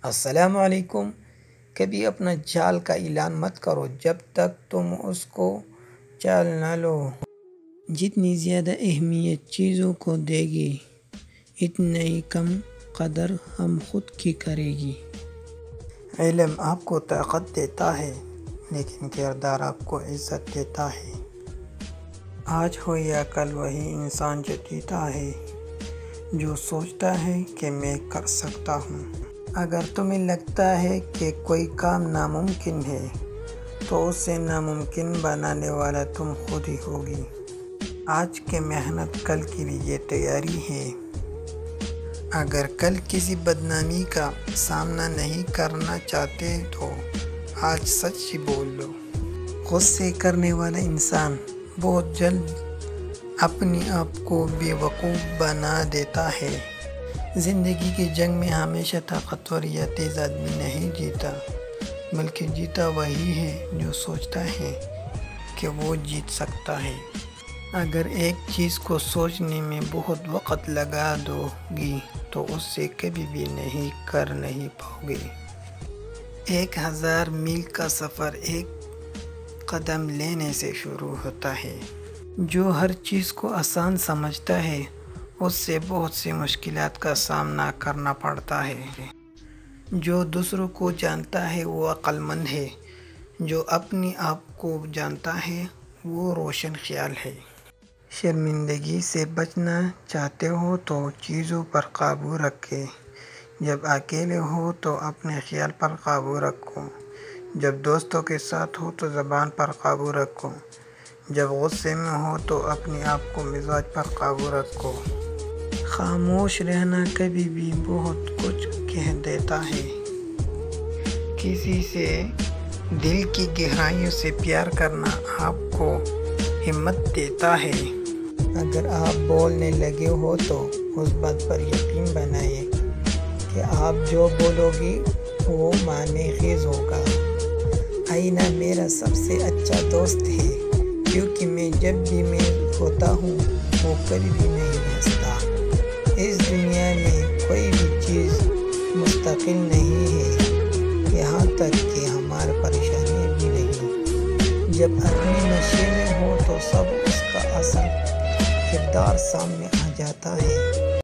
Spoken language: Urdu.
السلام علیکم۔ کبھی اپنا جال کا اعلان مت کرو جب تک تم اس کو چال نہ لو۔ جتنی زیادہ اہمیت چیزوں کو دے گی اتنی ہی کم قدر ہم خود کی کرے گی۔ علم آپ کو طاقت دیتا ہے لیکن کردار آپ کو عزت دیتا ہے۔ آج ہو یا کل وہی انسان جو جیتا ہے، جو سوچتا ہے کہ میں کر سکتا ہوں۔ اگر تمہیں لگتا ہے کہ کوئی کام ناممکن ہے تو اسے ناممکن بنانے والا تم خود ہی ہوگی۔ آج کی محنت کل کے لیے تیاری ہے۔ اگر کل کسی بدنامی کا سامنا نہیں کرنا چاہتے تو آج سچ ہی بول لو۔ غصے کرنے والا انسان بہت جلد اپنے آپ کو بے وقوف بنا دیتا ہے۔ زندگی کی جنگ میں ہمیشہ طاقتور یا تیز آدمی نہیں جیتا، بلکہ جیتا وہی ہے جو سوچتا ہے کہ وہ جیت سکتا ہے۔ اگر ایک چیز کو سوچنے میں بہت وقت لگا دو گی تو اس سے کبھی بھی کر نہیں پاؤ گے۔ 1000 میل کا سفر ایک قدم لینے سے شروع ہوتا ہے۔ جو ہر چیز کو آسان سمجھتا ہے اس سے بہت سی مشکلات کا سامنا کرنا پڑتا ہے۔ جو دوسروں کو جانتا ہے وہ عقل مند ہے، جو اپنے آپ کو جانتا ہے وہ روشن خیال ہے۔ شرمندگی سے بچنا چاہتے ہو تو چیزوں پر قابو رکھیں۔ جب اکیلے ہو تو اپنے خیال پر قابو رکھو۔ جب دوستوں کے ساتھ ہو تو زبان پر قابو رکھو۔ جب غصے میں ہو تو اپنے آپ کو مزاج پر قابو رکھو۔ خاموش رہنا کبھی بھی بہت کچھ کہہ دیتا ہے۔ کسی سے دل کی گہرائیوں سے پیار کرنا آپ کو ہمت دیتا ہے۔ اگر آپ بولنے لگے ہو تو اس بات پر یقین بنائیں کہ آپ جو بولو گے وہ معنی خیز ہوگا۔ آئینہ میرا سب سے اچھا دوست ہے کیونکہ میں جب بھی میں ہوتا ہوں وہ کبھی بھی نہیں ہنستا۔ اس دنیا میں کوئی بھی چیز مستقل نہیں ہے، یہاں تک کہ ہماری پریشانی بھی نہیں۔ جب آدمی نشے میں ہو تو سب اس کا اصل کردار سامنے آ جاتا ہے۔